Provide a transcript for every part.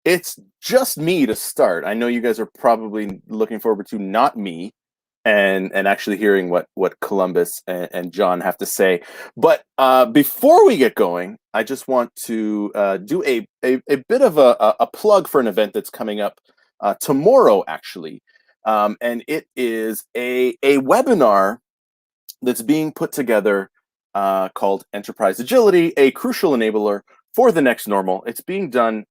it's just me to start. I know you guys are probably looking forward to not me and actually hearing what Columbus and John have to say. But before we get going, I just want to do a bit of a plug for an event that's coming up tomorrow, actually. And it is a webinar that's being put together called Enterprise Agility, a crucial enabler for the next normal. It's being done,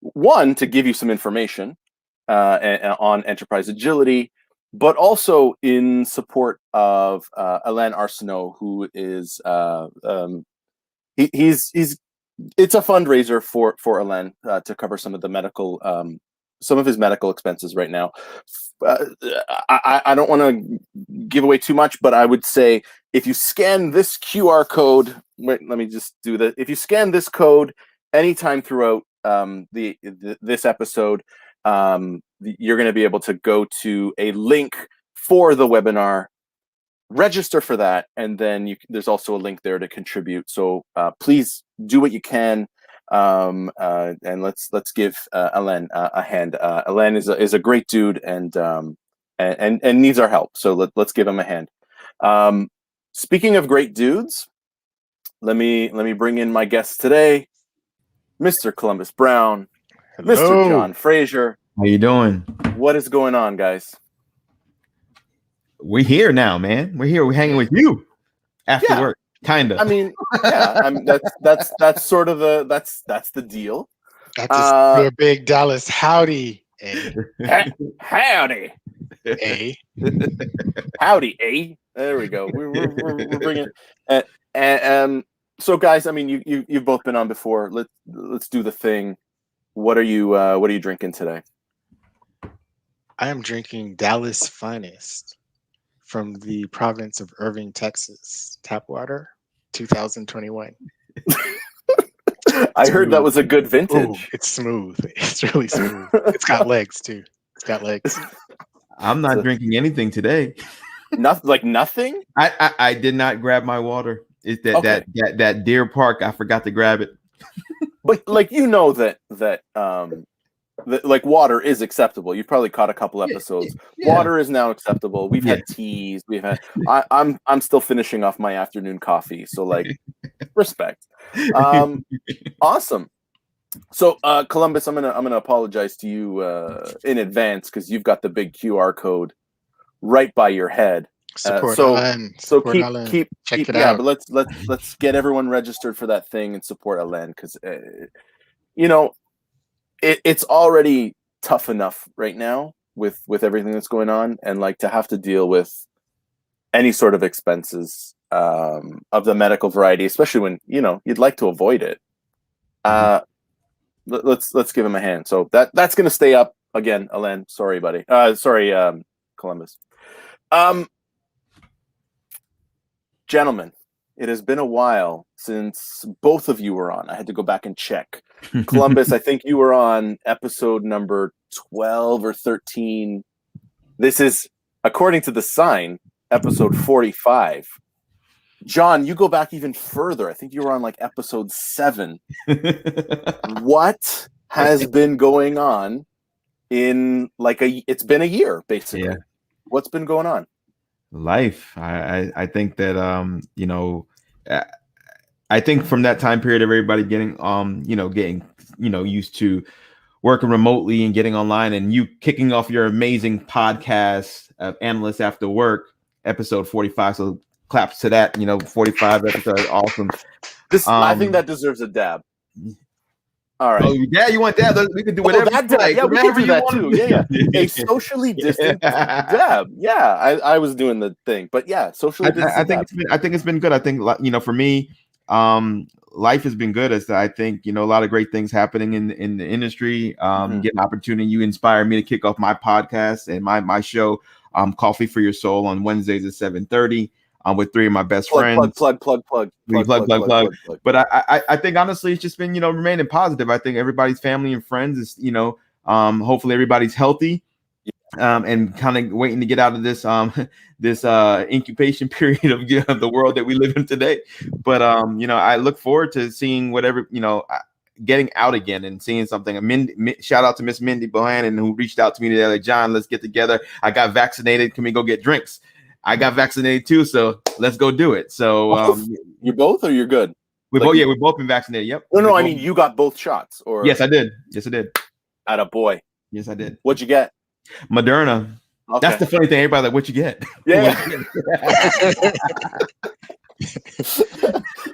one, to give you some information on enterprise agility, but also in support of Alain Arsenault, who is he's it's a fundraiser for Alain to cover some of the medical some of his medical expenses right now. I don't want to give away too much, but I would say if you scan this QR code, wait, let me just do that. If you scan this code anytime throughout this episode, you're going to be able to go to a link for the webinar, register for that, and then there's also a link there to contribute. So please do what you can, and let's give Alain a hand. Alain is a great dude and needs our help. So let's give him a hand. Speaking of great dudes, let me bring in my guest today, Mr. Columbus Brown. Hello. Mr. John Fraser. How you doing? What is going on, guys? We're here now, man. We're here. We're hanging with you after work, kind of. I mean, yeah. I mean, that's sort of that's the deal. That's a real big Dallas howdy, howdy, howdy, There we go. We're bringing. So, guys, I mean, you've both been on before. Let's do the thing. What are you drinking today? I am drinking Dallas Finest from the province of Irving, Texas. Tap water, 2021. I heard that was a good vintage. Ooh, it's smooth. It's really smooth. It's got legs too. It's got legs. I'm not drinking anything today. Nothing. I did not grab my water. It's that Deer Park. I forgot to grab it. But that like water is acceptable. You've probably caught a couple episodes. Yeah. Water is now acceptable. We've had teas. We've had. I'm still finishing off my afternoon coffee. So like, respect. Awesome. So Columbus, I'm gonna apologize to you in advance because you've got the big QR code right by your head. Support Alain. Keep check it out. But let's get everyone registered for that thing and support Alain because it's already tough enough right now with everything that's going on, and like to have to deal with any sort of expenses of the medical variety, especially when you'd like to avoid it. Let's give him a hand. So that's gonna stay up again, Alain. Sorry, buddy. Sorry, Columbus. Gentlemen, it has been a while since both of you were on. I had to go back and check. Columbus, I think you were on episode number 12 or 13. This is, according to the sign, episode 45. John, you go back even further. I think you were on like episode 7. What has been going on in it's been a year, basically. Yeah. What's been going on? Life. I think that I think from that time period, everybody getting used to working remotely and getting online, and you kicking off your amazing podcast of Analysts After Work, episode 45. So claps to that. 45 episodes, awesome. I think that deserves a dab. All right. Oh, yeah, you want that? We can do whatever. Yeah, we can do that too. Yeah. A socially distant dab. Yeah, I was doing the thing, but yeah, socially distant. I think it's been good. I think for me, life has been good. As I think a lot of great things happening in the industry. Get an opportunity. You inspire me to kick off my podcast and my show, Coffee for Your Soul, on Wednesdays at 7:30. With 3 of my best friends. Plug. But I think honestly, it's just been, remaining positive. I think everybody's family and friends is, hopefully everybody's healthy, and kind of waiting to get out of this, this incubation period of the world that we live in today. But, I look forward to seeing whatever, getting out again and seeing something. Shout out to Miss Mindy Bohannon, who reached out to me today, like, John, let's get together. I got vaccinated. Can we go get drinks? I got vaccinated too, so let's go do it. So you both, or you're good? We've both been vaccinated. Yep. No, I mean, you got both shots, or? Yes, I did. Atta boy. Yes, I did. What'd you get? Moderna. Okay. That's the funny thing. Everybody like, what you get? Yeah.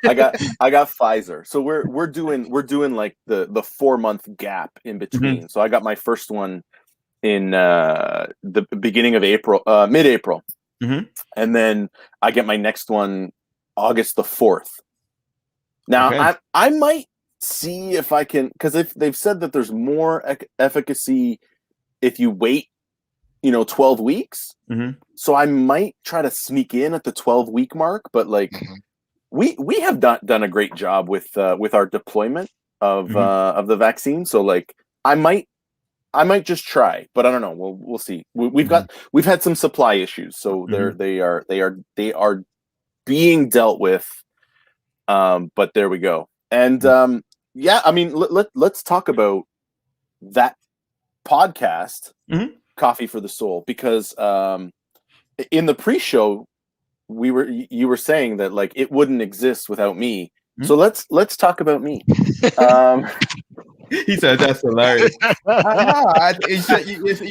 I got Pfizer. So we're doing like the 4-month gap in between. Mm-hmm. So I got my first one in the beginning of April, mid-April. Mm-hmm. And then I get my next one August the 4th. Now, okay. I might see if I can, because if they've said that there's more efficacy if you wait, 12 weeks. Mm-hmm. So I might try to sneak in at the 12-week mark, but like we have done a great job with our deployment of the vaccine. So like I might just try, but I don't know. We'll see. We've had some supply issues, so they are being dealt with. But there we go. And yeah, I mean, let's talk about that podcast, Coffee for the Soul, because in the pre-show you were saying that like it wouldn't exist without me. So let's talk about me. He said that's hilarious. You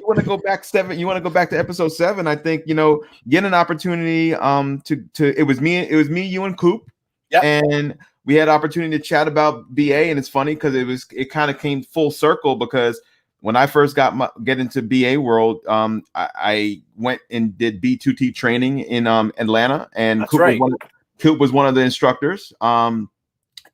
want to go back 7. You want to go back to episode 7. I think get an opportunity to it was me, you, and Coop. Yep. And we had opportunity to chat about BA, and it's funny because it kind of came full circle, because when I first get into BA world, I went and did B2T training in Atlanta, and Coop was one of the instructors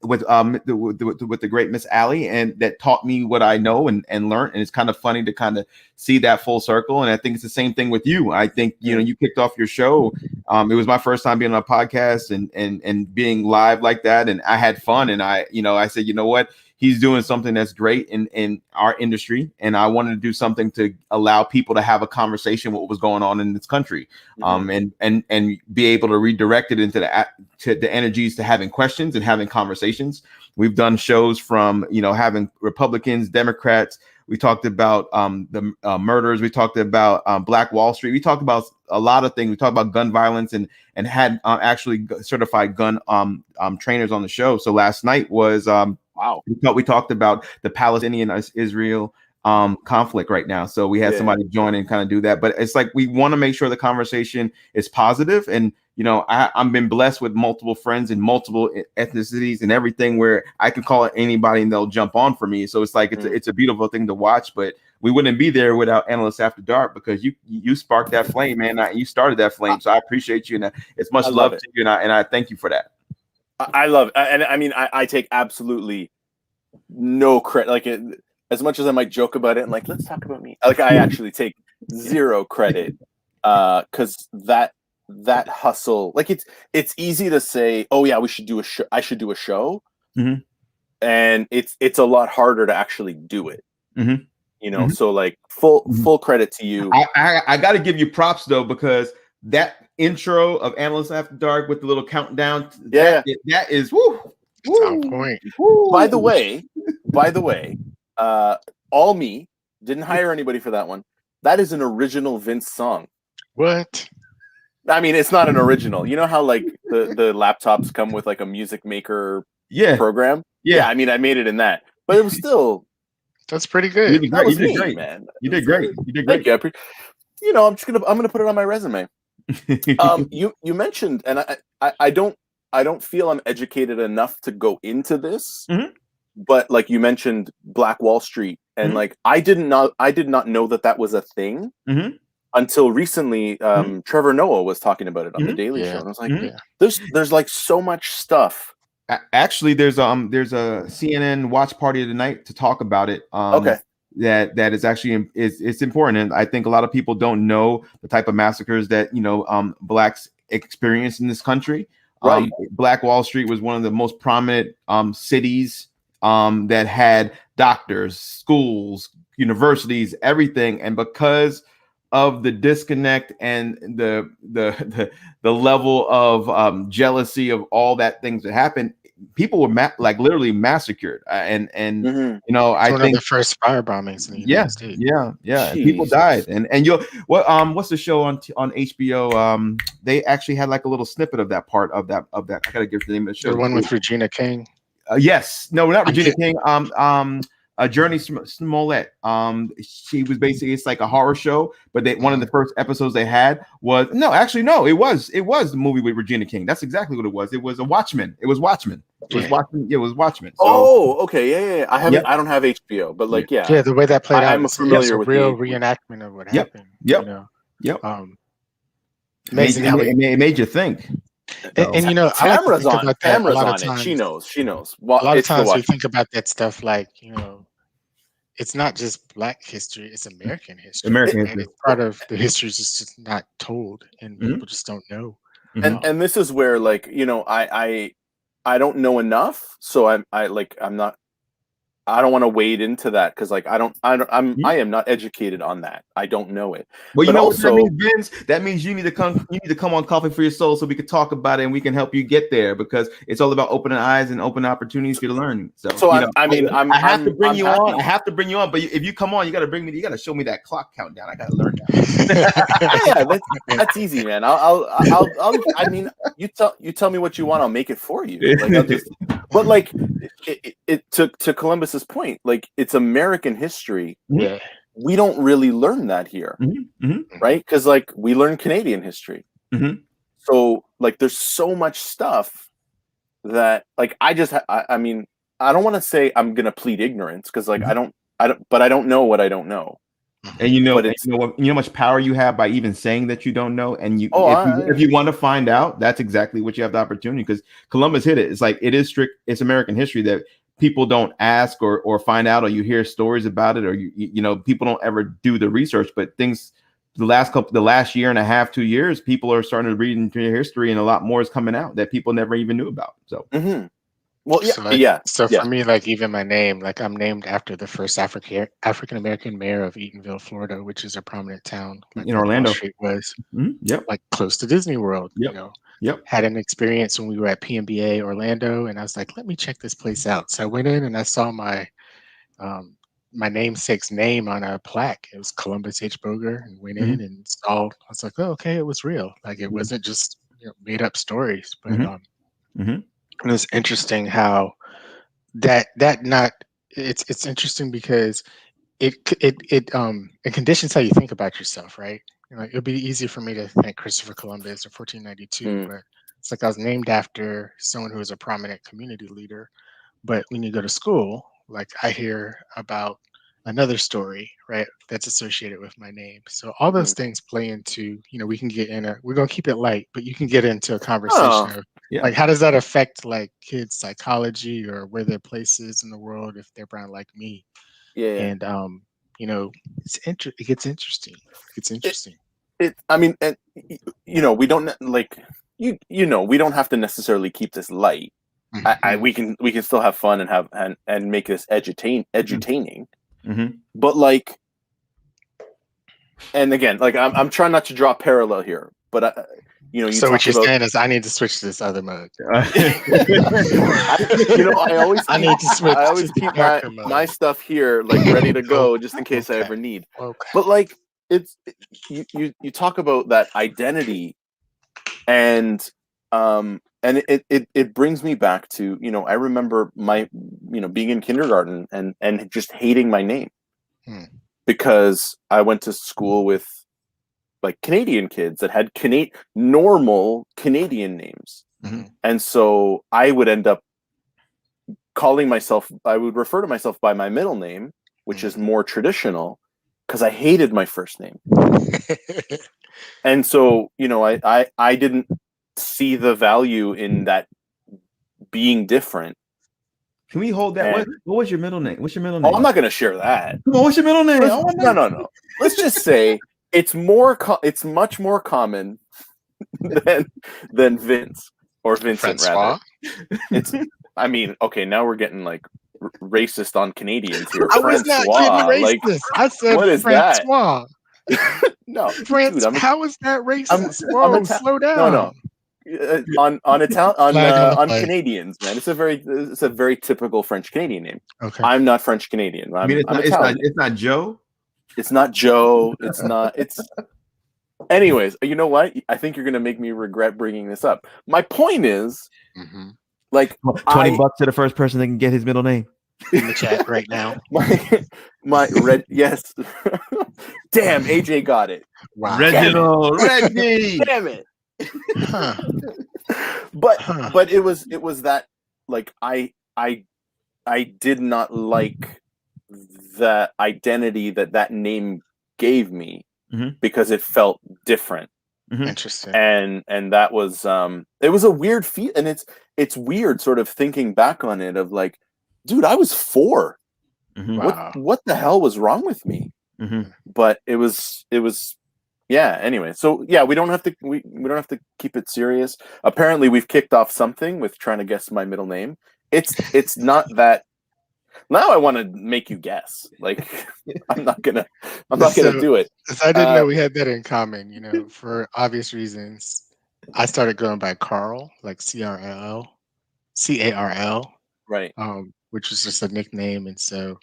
with the great Miss Allie, and that taught me what I know and learned. And it's kind of funny to kind of see that full circle. And I think it's the same thing with you. I think you kicked off your show. It was my first time being on a podcast and being live like that, and I had fun. And I said, you know what? He's doing something that's great in our industry, and I wanted to do something to allow people to have a conversation with what was going on in this country, and be able to redirect it into the energies to having questions and having conversations. We've done shows from having Republicans, Democrats. We talked about the murders. We talked about Black Wall Street. We talked about a lot of things. We talked about gun violence and had actually certified gun trainers on the show. So last night was wow. We talked about the Palestinian-Israel conflict right now. So we had somebody join and kind of do that. But it's like we want to make sure the conversation is positive. And I've been blessed with multiple friends in multiple ethnicities and everything, where I can call it anybody and they'll jump on for me. So it's like it's a beautiful thing to watch. But we wouldn't be there without Analysts After Dark, because you sparked that flame, man. You started that flame. So I appreciate you, and it's much love to you, and I thank you for that. I love it. And I mean, I take absolutely no credit. Like as much as I might joke about it and like, let's talk about me. Like I actually take zero credit, because that hustle, like it's easy to say, oh yeah, we should do a show. I should do a show. And it's a lot harder to actually do it. So like full credit to you. I got to give you props though, because that intro of Analysts After Dark with the little countdown, that is on point. By the way, all me, didn't hire anybody for that one. That is an original Vince song. What? I mean, it's not an original. You know how like the laptops come with like a music maker program? Yeah, I mean, I made it in that, but it was still. That's pretty good. You did great, man. You did great. Thank you. I'm gonna put it on my resume. You mentioned, and I don't feel I'm educated enough to go into this, but like you mentioned Black Wall Street, and like I did not know that was a thing until recently. Trevor Noah was talking about it on the Daily Show, and I was like, there's like so much stuff. Actually, there's a CNN watch party tonight to talk about it. That is actually it's important, and I think a lot of people don't know the type of massacres that blacks experience in this country. Right. Black Wall Street was one of the most prominent cities that had doctors, schools, universities, everything, and because of the disconnect and the level of jealousy of all that things that happened, people were like literally massacred, and you know, It's I one think of the first fire bombings in the United States. and people died, and you'll what's the show on HBO? They actually had like a little snippet of that part of that. I gotta give the name of the show. The one with Regina King. Yes, no, not Regina King. Journey Smollett. She was basically, it's like a horror show, but one of the first episodes they had was it was the movie with Regina King. That's exactly what it was. It was Watchmen. It was Watchmen. It was Watchmen. So, okay, yeah. I don't have HBO, but like, yeah, the way that played out, I'm familiar with real the reenactment of what Yep. happened. Yep. You know? Yep. Amazing how it made you think. And you know, Tamara's I like to think about that Tamara's a lot on of it. times. She knows. Well, A lot of times we think about that stuff like, you know, it's not just Black history; it's American history. And it's part of the history is just not told, and people just don't know. And this is where, like, you know, I don't know enough, so I'm not. I don't want to wade into that because, like, I am not educated on that. I don't know it. Well, you but know also, what that means, Vince? That means you need to come on Coffee for Your Soul so we can talk about it and we can help you get there, because it's all about opening eyes and open opportunities for you to learn. So you know, I have to bring you on. I have to bring you on, but if you come on, you got to bring me. You got to show me that clock countdown. I got to learn that. That's easy, man. I mean, you tell me what you want, I'll make it for you. Like, but like, it to Columbus's point, like, it's American history. Yeah, we don't really learn that here, right? Because, like, we learn Canadian history. So, like, there's so much stuff that, like, I mean, I don't want to say I'm gonna plead ignorance, because, like, I don't, but I don't know what I don't know. And you know how much power you have by even saying that you don't know. And if you want to find out, that's exactly what you have the opportunity, because Columbus hit it. It's like, it's American history that people don't ask or find out, or you hear stories about it, or you know, people don't ever do the research. But things, the last year and a half, 2 years, people are starting to read into history, and a lot more is coming out that people never even knew about. So well, So for me, like, even my name, like, I'm named after the first African American mayor of Eatonville, Florida, which is a prominent town, like in Orlando. Wall Street was. Yep. Like, close to Disney World. Yep. You know. Yep. Had an experience when we were at PMBA Orlando, and I was like, let me check this place out. So I went in and I saw my namesake's name on a plaque. It was Columbus H. Boger, and went in and saw. I was like, oh, okay, it was real. Like, it wasn't just, you know, made up stories. But it was interesting how it's interesting because it conditions how you think about yourself, right? You know, it'd be easy for me to thank Christopher Columbus or 1492, but it's like I was named after someone who was a prominent community leader. But when you go to school, like, I hear about another story, right, that's associated with my name. So all those things play into, you know, we're gonna keep it light, but you can get into a conversation of, like, how does that affect, like, kids' psychology, or where their place is in the world if they're brown like me. And you know, it gets interesting. It's interesting. I mean, and, you know, we don't, like, you know, we don't have to necessarily keep this light. We can still have fun and have and make this edutaining. But, like, and again, like, I'm trying not to draw a parallel here, but you know, so what you're saying is I need to switch to this other mode. You know, I always keep my stuff here, like, ready to go, just in case I ever need. But, like, you talk about that identity, and it brings me back to, you know, I remember being in kindergarten and just hating my name because I went to school with, like, Canadian kids that had normal Canadian names. And so I would end up I would refer to myself by my middle name, which is more traditional, because I hated my first name. And so, you know, I didn't see the value in that being different. Can we hold that? What was your middle name? What's your middle name? Oh, I'm not going to share that. Come on, what's your middle name? No. Let's just say it's much more common than Vince, or Vincent, Francois? rather. It's, I mean, okay, now we're getting, like, racist on Canadians here. I was not getting racist. Like, I said, what is Francois. No, France, dude, how is that racist? I'm Whoa, slow down. No. On Flag on the flag. Canadians, man. It's a very typical French Canadian name. Okay. I'm not French Canadian. I'm Italian. It's not Joe. It's not Joe. It's not. It's. Anyways, you know what? I think you're gonna make me regret bringing this up. My point is, like, $20 to the first person that can get his middle name in the chat right now. My red. Yes. Damn, AJ got it. Wow. Reginald. Reggie. Damn it. Huh. But it was that, like, I did not like the identity that name gave me because it felt different. Interesting. And that was it was a weird feel, and it's weird sort of thinking back on it of like, dude, I was 4. Wow. What the hell was wrong with me? But it was yeah, anyway. So yeah, we don't have to keep it serious. Apparently we've kicked off something with trying to guess my middle name. It's not that. Now I want to make you guess. Like, I'm not gonna do it. I didn't know we had that in common, you know, for obvious reasons. I started going by Carl, like CARL, Right. which was just a nickname. And so,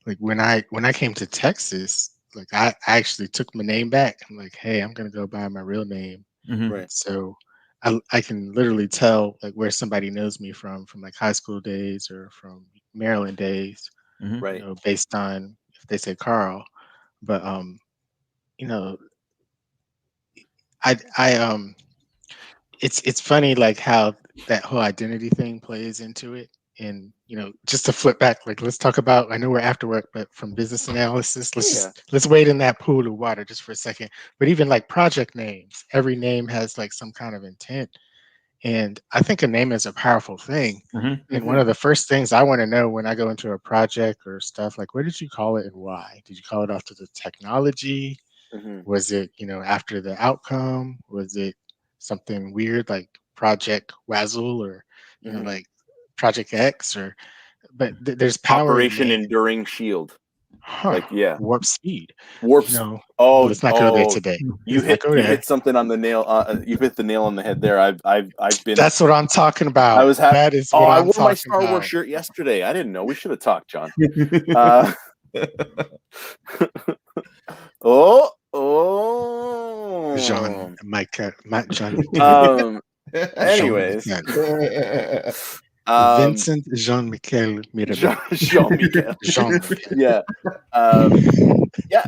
like, when I came to Texas, like, I actually took my name back. I'm like, hey, I'm gonna go by my real name. Right. So I can literally tell, like, where somebody knows me from like high school days or from Maryland days, Right. you know, based on if they say Carl. But you know, it's funny, like, how that whole identity thing plays into it. And, you know, just to flip back, like, let's talk about, I know we're after work, but from business analysis, let's wade in that pool of water just for a second. But even like project names, every name has like some kind of intent. And I think a name is a powerful thing. And one of the first things I want to know when I go into a project or stuff, like, what did you call it and why? Did you call it after the technology? Was it, you know, after the outcome? Was it something weird like Project Wazzle or, you know, like Project X? Or, but there's power. Operation Enduring Shield. Like, yeah. Warp Speed. Warp. You know, oh, let's not go there today. You hit something on the nail. You hit the nail on the head there. I've been. That's what I'm talking about. That is what I I'm wore my talking Star about. Wars shirt yesterday. I didn't know. We should have talked, John. Jean, Jean. Anyways, Vincent Jean-Michel Mirabel. Jean-Michel. Yeah. Yeah.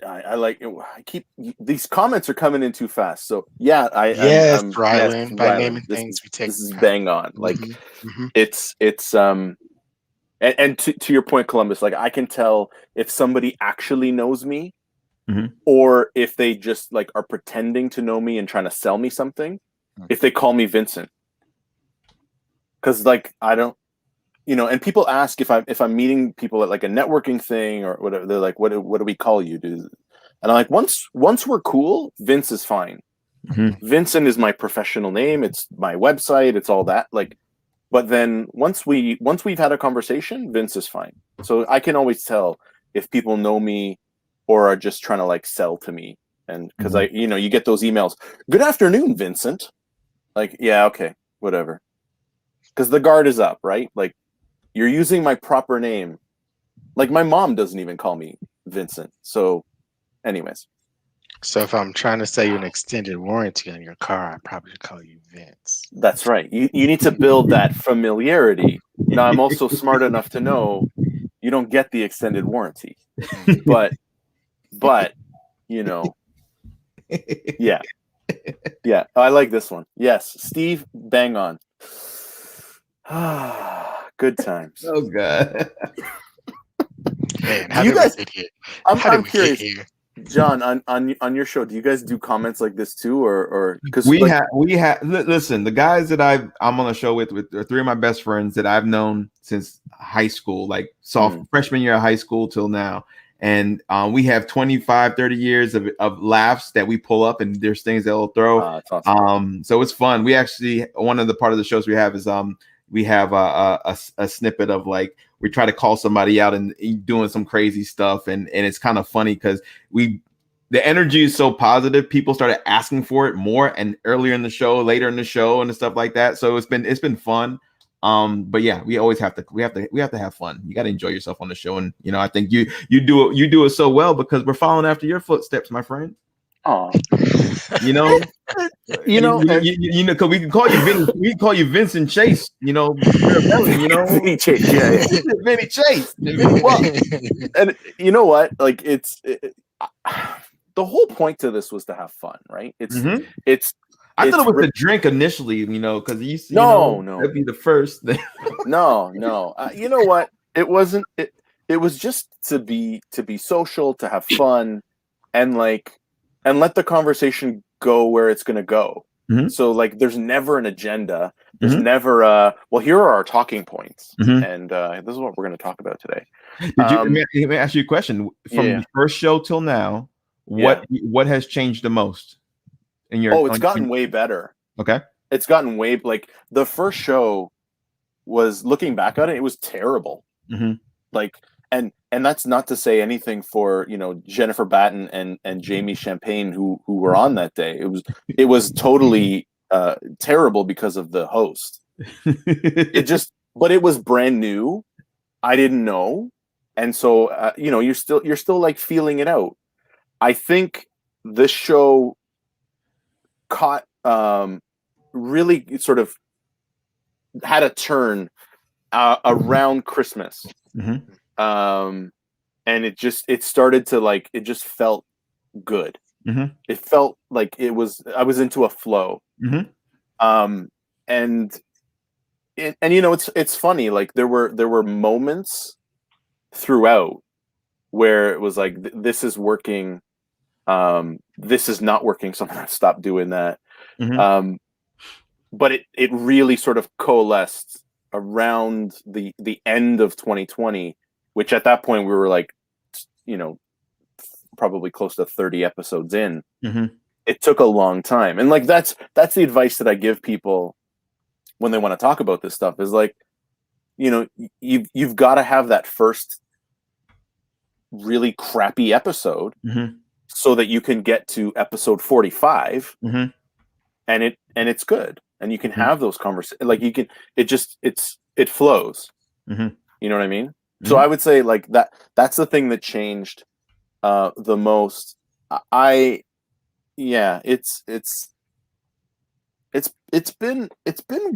I like it. These comments are coming in too fast. So yeah, I'm Rylan. By naming things, we take. This is bang on. Like, it's and to your point, Columbus, like, I can tell if somebody actually knows me or if they just, like, are pretending to know me and trying to sell me something, if they call me Vincent. Because, like, I don't, you know, and people ask if I'm meeting people at, like, a networking thing or whatever, they're like, what do we call you, dude? And I'm like, once we're cool, Vince is fine. Vincent is my professional name. It's my website. It's all that. Like, but then once we've had a conversation, Vince is fine. So I can always tell if people know me or are just trying to, like, sell to me. And because you know, you get those emails, good afternoon, Vincent. Like, yeah, okay, whatever. Because the guard is up, right? Like, you're using my proper name. Like, my mom doesn't even call me Vincent. So anyways. So if I'm trying to sell you an extended warranty on your car, I probably should call you Vince. That's right. You need to build that familiarity. Now, I'm also smart enough to know you don't get the extended warranty. But you know, yeah. Yeah, I like this one. Yes, Steve, bang on. Good times. Oh God. Man, how did we get here? I'm curious, John, on your show, do you guys do comments like this too, or because we have listen, the guys that I'm on the show with are 3 of my best friends that I've known since high school, like freshman year of high school till now. And we have 25, 30 years of laughs that we pull up, and there's things that we'll throw. That's awesome. So it's fun. We actually, one of the part of the shows we have is we have a snippet of, like, we try to call somebody out and doing some crazy stuff, and it's kind of funny because we the energy is so positive. People started asking for it more and earlier in the show, later in the show, and stuff like that. So it's been fun. But yeah, we always have to have fun. You got to enjoy yourself on the show, and I think you do it so well because we're following after your footsteps, my friend. Oh, You know, because we can call you Vincent Chase. Vinny Chase, yeah. Vinny Chase. Well, and you know what? Like the whole point to this was to have fun, right? It's I thought it was the drink initially, because no, that'd be the first thing. no. You know what? It wasn't. It was just to be social, to have fun, and let the conversation go where it's going to go. Mm-hmm. So there's never an agenda. There's never well, here are our talking points, and this is what we're going to talk about today. Let me ask you a question. From the first show till now, what has changed the most in your? It's gotten way better. Okay, it's gotten way the first show was, looking back on it, it was terrible. And that's not to say anything for Jennifer Batten and Jamie Champagne who were on that day. It was totally terrible because of the host. But it was brand new. I didn't know, and so you're still feeling it out. I think this show caught really sort of had a turn around Christmas. And it started to it just felt good. It felt like I was into a flow. And it's funny, there were moments throughout where it was this is working, this is not working, so I'm gonna stop doing that. But it really sort of coalesced around the end of 2020, which at that point we were probably close to 30 episodes in. It took a long time, and that's the advice that I give people when they want to talk about this stuff is you've got to have that first really crappy episode so that you can get to episode 45 and it's good, and you can have those conversations. It flows. You know what I mean? So I would say that's the thing that changed the most. It's been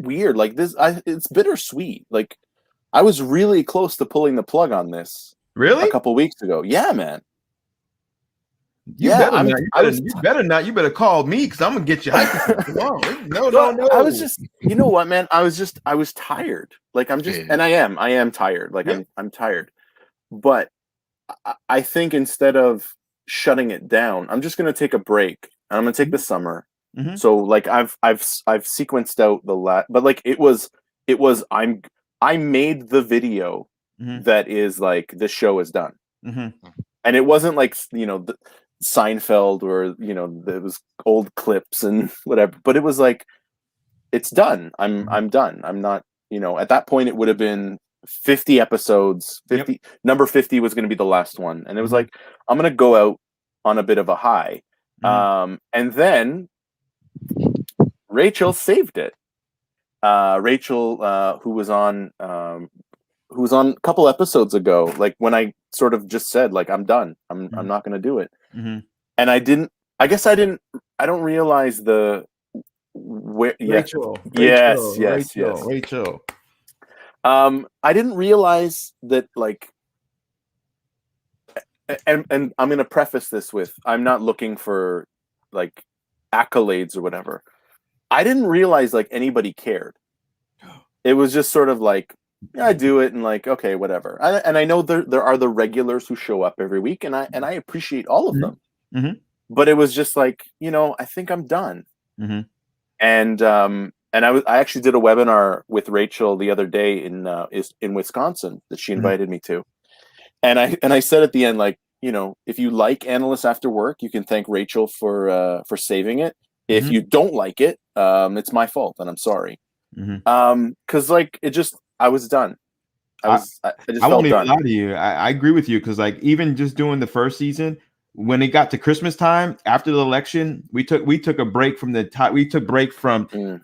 weird. It's bittersweet. I was really close to pulling the plug on this. Really? A couple weeks ago. Yeah, man. You better not. You better call me because I'm gonna get you. Come on. No. I was just, you know what, man? I was tired. And I am tired. I'm tired. But I think instead of shutting it down, I'm just gonna take a break. And I'm gonna take the summer. So I've sequenced out but I made the video that is this show is done. And it wasn't the Seinfeld or there was old clips and whatever, but it was it's done. I'm done. I'm not, at that point it would have been 50 episodes. Number 50 was going to be the last one, and it was I'm going to go out on a bit of a high. And then Rachel saved it. Rachel, who was on a couple episodes ago, when I sort of just said I'm done. I'm not going to do it. And I don't realize Rachel. Rachel. I didn't realize that and I'm going to preface this with, I'm not looking for accolades or whatever. I didn't realize anybody cared. It was just sort of I do it and okay, whatever. And I know there are the regulars who show up every week, and I appreciate all of them. But it was just I think I'm done. And I actually did a webinar with Rachel the other day in Wisconsin that she invited me to. And I said at the end, if you like Analysts After Work, you can thank Rachel for saving it. If you don't like it, it's my fault, and I'm sorry. Because I was done. I just I won't even lie to you. I agree with you because even just doing the first season, when it got to Christmas time after the election, we took a break from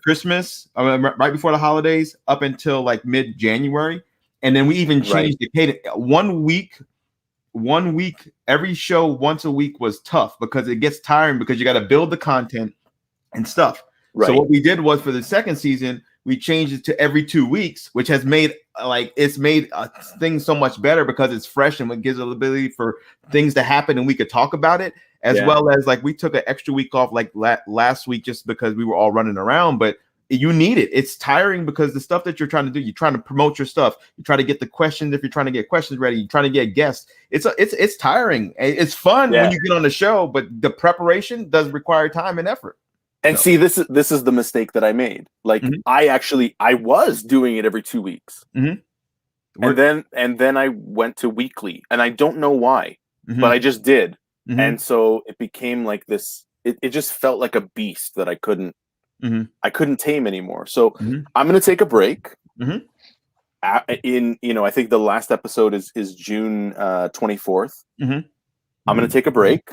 Christmas right before the holidays up until like mid-January, and then we even changed the cadence. 1 week every show once a week was tough because it gets tiring because you got to build the content and stuff. Right. So what we did was for the second season, we changed it to every 2 weeks, which has made things so much better because it's fresh and it gives the ability for things to happen and we could talk about it, as well as like we took an extra week off like last week just because we were all running around, but you need it. It's tiring because the stuff that you're trying to do, you're trying to promote your stuff, you try to get the questions, if you're trying to get questions ready, you're trying to get guests. It's tiring. It's fun when you get on the show, but the preparation does require time and effort. And see, this is the mistake that I made. Like I was doing it every 2 weeks, and then I went to weekly, and I don't know why, but I just did, and so it became like this. It just felt like a beast that I couldn't tame anymore. So I'm going to take a break. I think the last episode is June 24th. I'm going to take a break.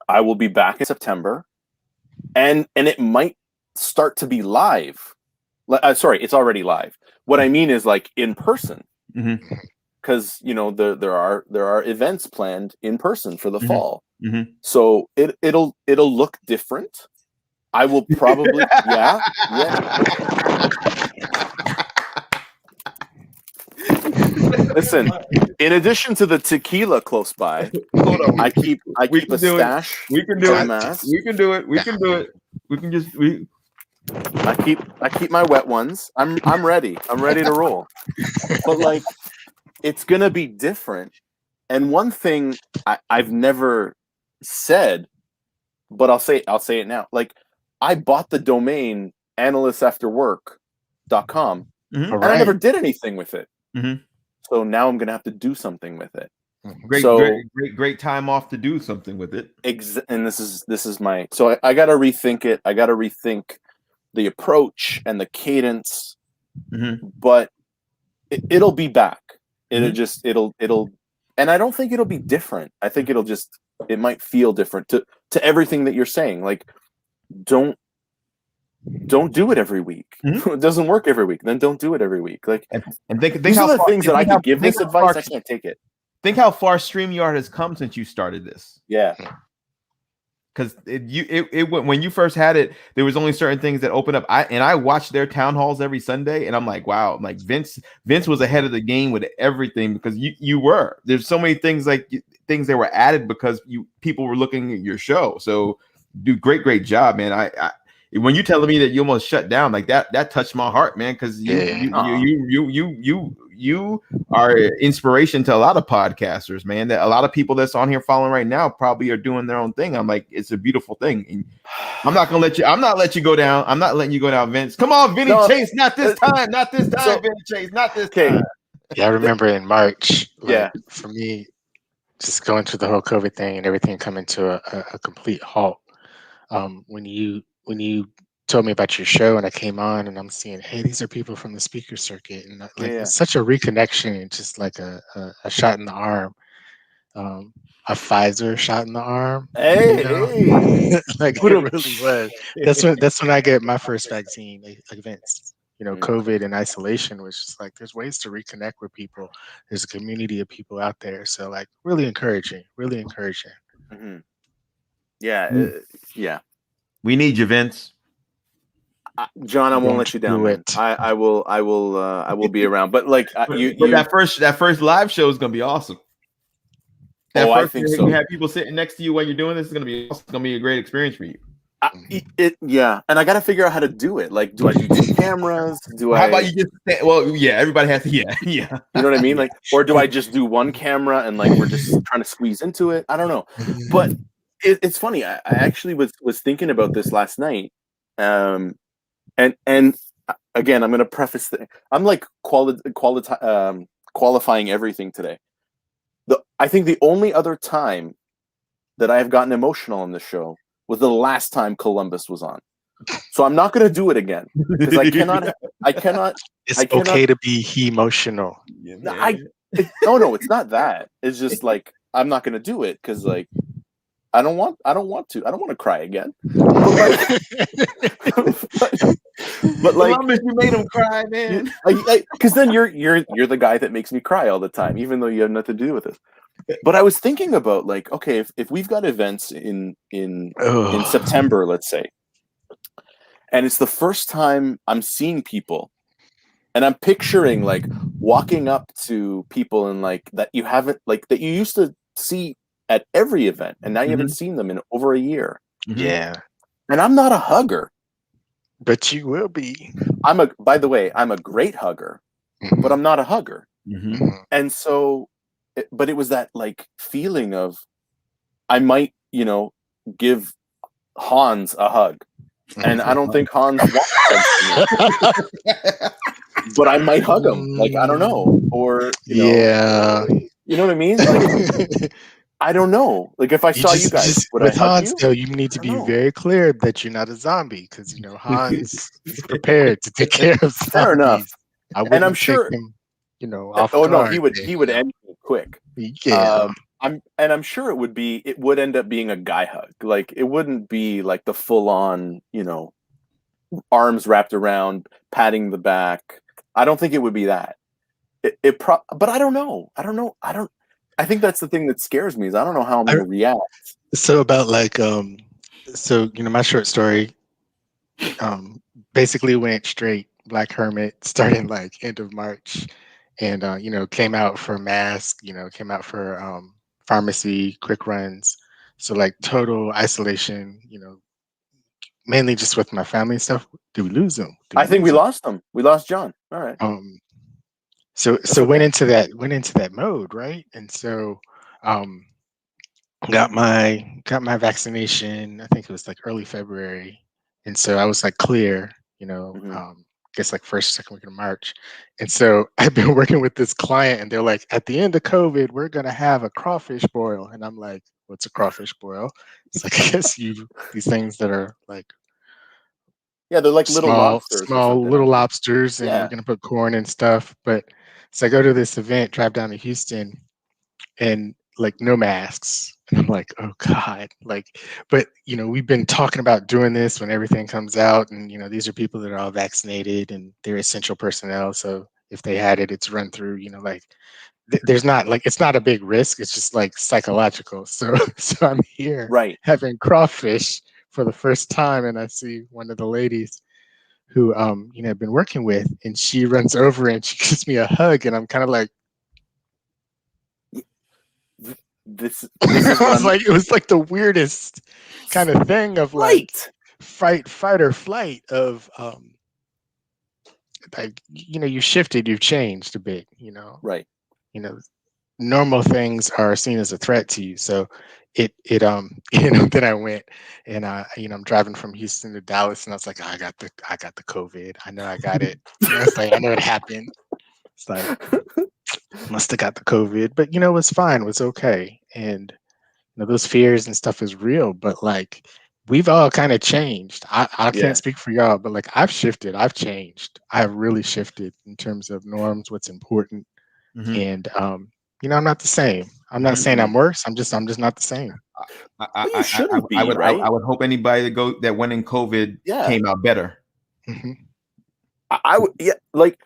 I will be back in September. And it might start to be live. Sorry, it's already live. What I mean is like in person, because there are events planned in person for the fall. So it'll look different. I will probably Listen, in addition to the tequila close by, I keep a stash. We can do it. We can do it. We can do it. We can just I keep my wet ones. I'm ready. I'm ready to roll. But like, it's gonna be different. And one thing I've never said, but I'll say it now. Like, I bought the domain analystsafterwork.com, and I never did anything with it. So now I'm gonna have to do something with it. Great time off to do something with it. And this is my. So I got to rethink it. I got to rethink the approach and the cadence. But it'll be back. It'll. And I don't think it'll be different. I think it might feel different to everything that you're saying. Like, don't do it every week. It doesn't work every week. Then don't do it every week. Like, and think these how are the far, things that I could give this advice. I can't take it. Think how far StreamYard has come since you started this. Yeah. Because when you first had it, there was only certain things that opened up. I watched their town halls every Sunday, and I'm like, wow, like Vince was ahead of the game with everything because you were. There's so many things things that were added because people were looking at your show. So, do great job, man. I when you telling me that you almost shut down, like that touched my heart, man. Because you are inspiration to a lot of podcasters, man. That a lot of people that's on here following right now probably are doing their own thing. I'm like, it's a beautiful thing. And I'm not letting you go down. I'm not letting you go down, Vince. Come on, Vinny Chase. Not this time. Not this time, Vinny Chase. Not this time. Yeah, I remember in March. For me, just going through the whole COVID thing and everything coming to a complete halt. When you told me about your show and I came on and I'm seeing, hey, these are people from the speaker circuit, and it's such a reconnection, just like a shot in the arm, a Pfizer shot in the arm. Hey. Like it really was. That's when I get my first vaccine, like Vince. COVID and isolation was just like, there's ways to reconnect with people. There's a community of people out there. So like really encouraging. Yeah. We need you, Vince. John, I won't let you down. Man. I will be around. But like that first live show is gonna be awesome. I think so. You have people sitting next to you while you're doing this. It's gonna be awesome. It's gonna be a great experience for you. And I got to figure out how to do it. Like, do I do 2 cameras? How about you just? Everybody has to. Yeah. You know what I mean? Like, or do I just do 1 camera and like we're just trying to squeeze into it? I don't know. But it's funny. I actually was thinking about this last night. And again, I'm going to preface that I'm like qualifying everything today. I think the only other time that I have gotten emotional on this show was the last time Columbus was on. So I'm not going to do it again because I cannot. It's okay to be emotional. No, it's not that. It's just like I'm not going to do it because like I don't want to cry again. But like, Columbus, you made him cry, man. Because then you're the guy that makes me cry all the time, even though you have nothing to do with this. But I was thinking about like, okay, if we've got events in September, let's say, and it's the first time I'm seeing people, and I'm picturing like walking up to people and like that you haven't like that you used to see at every event, and now you haven't seen them in over a year. Yeah. And I'm not a hugger. But you will be. By the way, I'm a great hugger, but I'm not a hugger. And so, but it was that like feeling of, I might, give Hans a hug. And I don't think Hans wants hugs from me. But I might hug him. Like, I don't know. Or, yeah. You know what I mean? Like, I don't know. Like if I saw you guys, would I with hug Hans, you? though, you need to be very clear that you're not a zombie because Hans is prepared to take care of zombies. Fair enough. I And I'm sure him, off oh guard, no, he would end me quick. Yeah. I'm sure it would end up being a guy hug. Like it wouldn't be like the full on, arms wrapped around, patting the back. I don't think it would be that. But I don't know. I think that's the thing that scares me is I don't know how I'm going to react. So about like my short story basically went straight Black Hermit starting like end of March, and came out for mask, came out for pharmacy quick runs, so like total isolation, mainly just with my family and stuff. Did we lose them? I think we lost them. We lost John. All right. So went into that mode, right? And so got my vaccination, I think it was like early February. And so I was like clear, guess like first, second week of March. And so I've been working with this client and they're like, at the end of COVID, we're gonna have a crawfish boil. And I'm like, what's a crawfish boil? It's like I guess these things that are like, yeah, they're like little lobsters. Small little lobsters, and we're gonna put corn and stuff. But so I go to this event, drive down to Houston, and like no masks. And I'm like, oh God. Like, but we've been talking about doing this when everything comes out, and these are people that are all vaccinated and they're essential personnel. So if they had it, it's run through, like there's not like it's not a big risk, it's just like psychological. So I'm here having crawfish for the first time, and I see one of the ladies who I've been working with, and she runs over and she gives me a hug, and I'm kind of like, this it was like the weirdest kind of thing of like fight or flight of like you shifted, you've changed a bit, right. Normal things are seen as a threat to you. So then I went and I'm driving from Houston to Dallas, and I was like, I got the COVID. I know I got it. It's like I know it happened. It's like must have got the COVID, but it was fine, it was okay. And those fears and stuff is real, but like we've all kind of changed. I can't speak for y'all, but like I've shifted, I've changed. I've really shifted in terms of norms, what's important. And I'm not the same. I'm not saying I'm worse. I'm just not the same. You shouldn't be, right? I would hope anybody that went in COVID came out better. I would, like,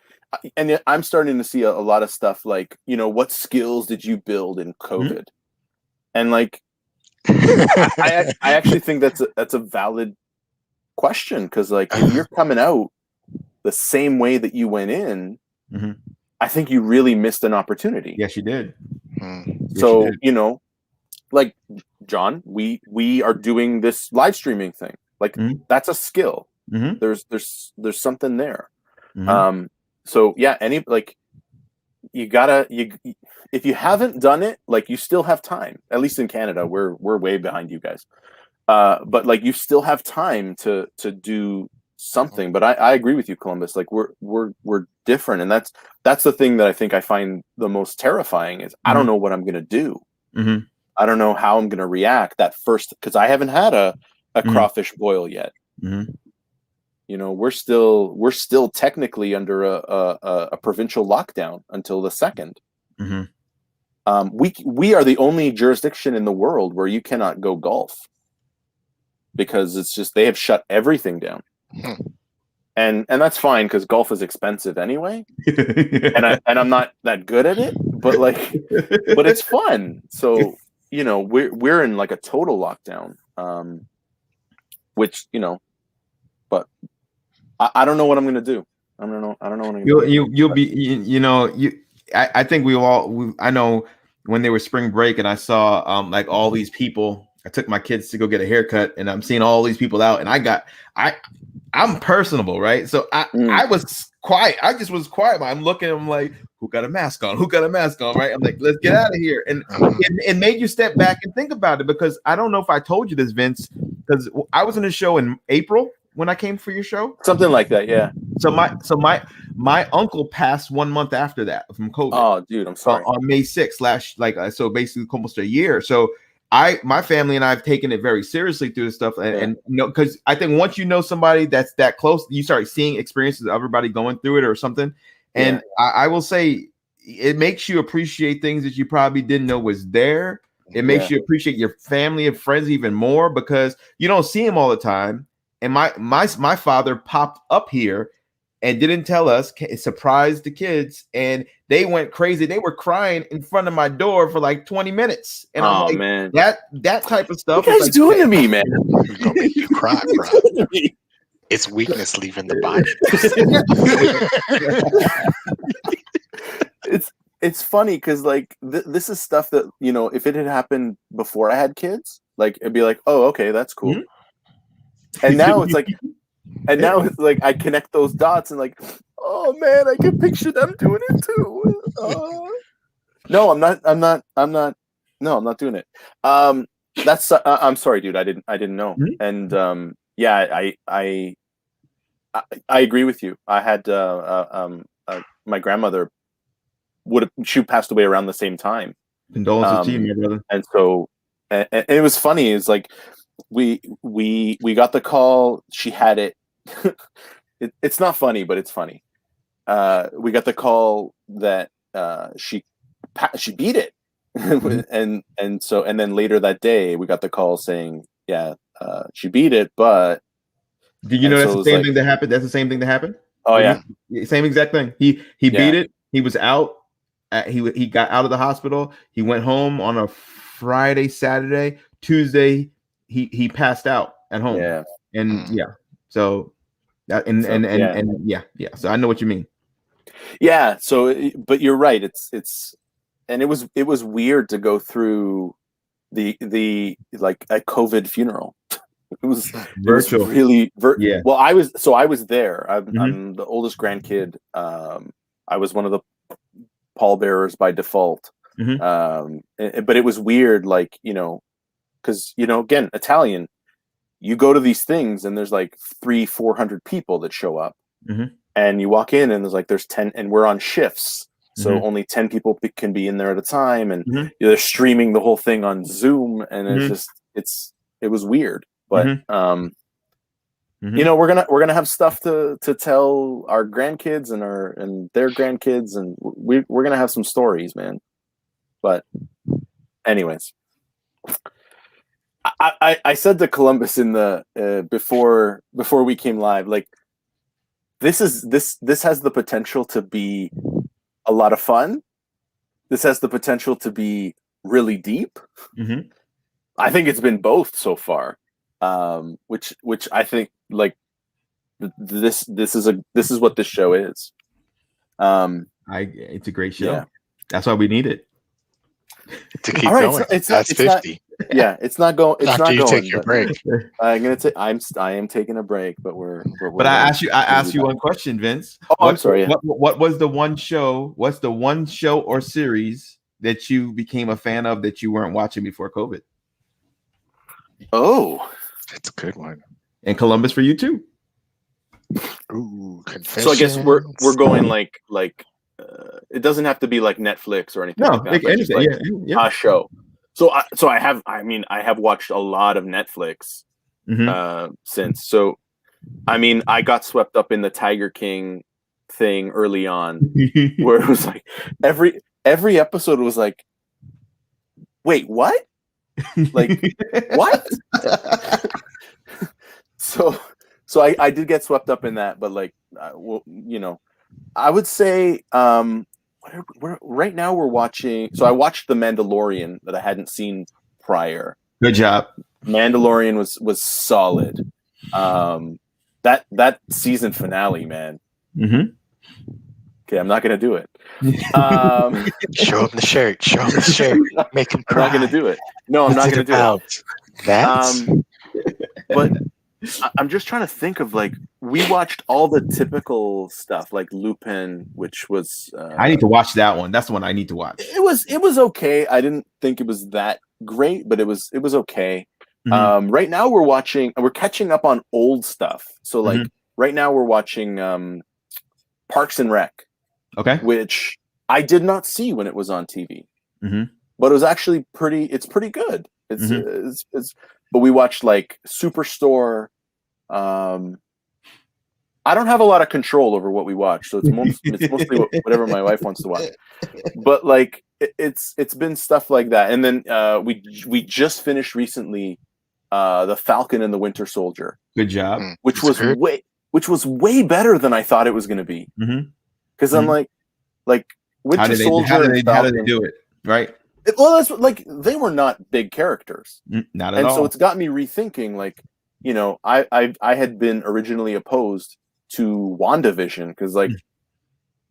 and I'm starting to see a lot of stuff like, what skills did you build in COVID? And like, I actually think that's a valid question, because like if you're coming out the same way that you went in, I think you really missed an opportunity. Yes, you did. So like John, we are doing this live streaming thing. Like that's a skill. There's something there. So yeah, if you haven't done it, like you still have time. At least in Canada, we're way behind you guys. But like you still have time to do something. But I agree with you, Columbus. Like we're different, and that's the thing that I think I find the most terrifying is I don't know what I'm gonna do. I don't know how I'm gonna react that first, because I haven't had a crawfish boil yet. We're still technically under a provincial lockdown until the 2nd. we are the only jurisdiction in the world where you cannot go golf because it's just they have shut everything down. And that's fine because golf is expensive anyway, and I'm not that good at it, but it's fun. So we're in like a total lockdown, which but I don't know what I'm gonna do. I don't know what I'm gonna do. You'll be I think I know when they were spring break and I saw like all these people. I took my kids to go get a haircut and I'm seeing all these people out and I'm personable, right? So I was quiet. I just was quiet. I'm looking, I'm like, who got a mask on? Who got a mask on? Right? I'm like, let's get out of here. And it made you step back and think about it because I don't know if I told you this, Vince, because I was in a show in April when I came for your show. Something like that, yeah. So my uncle passed 1 month after that from COVID. Oh, dude, I'm sorry. On May 6th, so basically almost a year. So my family and I have taken it very seriously through this stuff, and because I think once you know somebody that's that close, you start seeing experiences of everybody going through it or something. And I will say it makes you appreciate things that you probably didn't know was there. It makes you appreciate your family and friends even more because you don't see them all the time. And my father popped up here and didn't tell us, surprised the kids, and they went crazy. They were crying in front of my door for like 20 minutes. And I'm like, man, that type of stuff. What you guys doing to me, man? It's gonna make you cry, bro. It's weakness leaving the body. It's funny because like this is stuff that if it had happened before I had kids, like it'd be like, oh, okay, that's cool. Mm-hmm. And now it's like. And now it's like I connect those dots and like, oh man, I can picture them doing it too. No, I'm not. No, I'm not doing it. That's. I'm sorry, dude. I didn't know. Mm-hmm. And I agree with you. I had my grandmother she passed away around the same time. Condolences to you, my brother. And so, and it was funny. It's like. We got the call. She had it. It's not funny, but it's funny. We got the call that she beat it, and then later that day we got the call saying, she beat it. But did you know that's the same thing that happened? That's the same thing that happened. Oh yeah, same exact thing. He beat it. He was out. He got out of the hospital. He went home on a Friday, Saturday, Tuesday. He passed out at home. Yeah. And so that and so I know what you mean. Yeah. So, but you're right. It's and it was weird to go through the like a COVID funeral. It was virtual. It was really well. I was there. I'm the oldest grandkid. I was one of the pallbearers by default. But it was weird, like because again, Italian, you go to these things and there's like 300-400 people that show up, and you walk in and there's 10, and we're on shifts, so only 10 people can be in there at a time, and they're streaming the whole thing on Zoom, and it's just it was weird, but we're gonna have stuff to tell our grandkids and their grandkids, and we're gonna have some stories, man. But anyways. I said to Columbus in the before we came live, like this has the potential to be a lot of fun. This has the potential to be really deep. I think it's been both so far, which I think like this is what this show is. It's a great show. Yeah. That's why we need it to keep going. That's 50. It's not going. It's after not you going, take your break. I am taking a break, but we're but I asked you one question, Vince. I'm sorry. What was the one show? What's the one show or series that you became a fan of that you weren't watching before COVID? Oh, that's a good one. And Columbus for you too. Ooh, Confessions. So I guess we're going like it doesn't have to be like Netflix or anything. No, like that, anything. Like a show. So I have watched a lot of Netflix since. So I mean, I got swept up in the Tiger King thing early on, where it was like every episode was like wait, what? Like, what? So I did get swept up in that, but like, well, you know, I would say right now we're watching. So I watched The Mandalorian that I hadn't seen prior. Good job. Mandalorian was solid. That season finale, man. Mm-hmm. Okay, I'm not gonna do it. Show him the shirt. Show him the shirt. Make him I'm cry. not gonna do it. No, I'm not gonna do it. That. But I'm just trying to think of, like, we watched all the typical stuff like Lupin, which was I need to watch that one. That's the one I need to watch. It was okay. I didn't think it was that great, but it was okay. Mm-hmm. Right now we're catching up on old stuff. So like right now we're watching Parks and Rec. Okay. Which I did not see when it was on TV. Mm-hmm. But it was actually it's pretty good. It's but we watched like Superstore. I don't have a lot of control over what we watch, so it's mostly whatever my wife wants to watch. But like it's been stuff like that, and then we just finished recently The Falcon and the Winter Soldier. Good job. Which was way better than I thought it was going to be. Because I'm like Winter Soldier. How did they do it? Right. Well, that's like, they were not big characters, not at all. And so it's got me rethinking. Like, you know, I had been originally opposed to WandaVision because like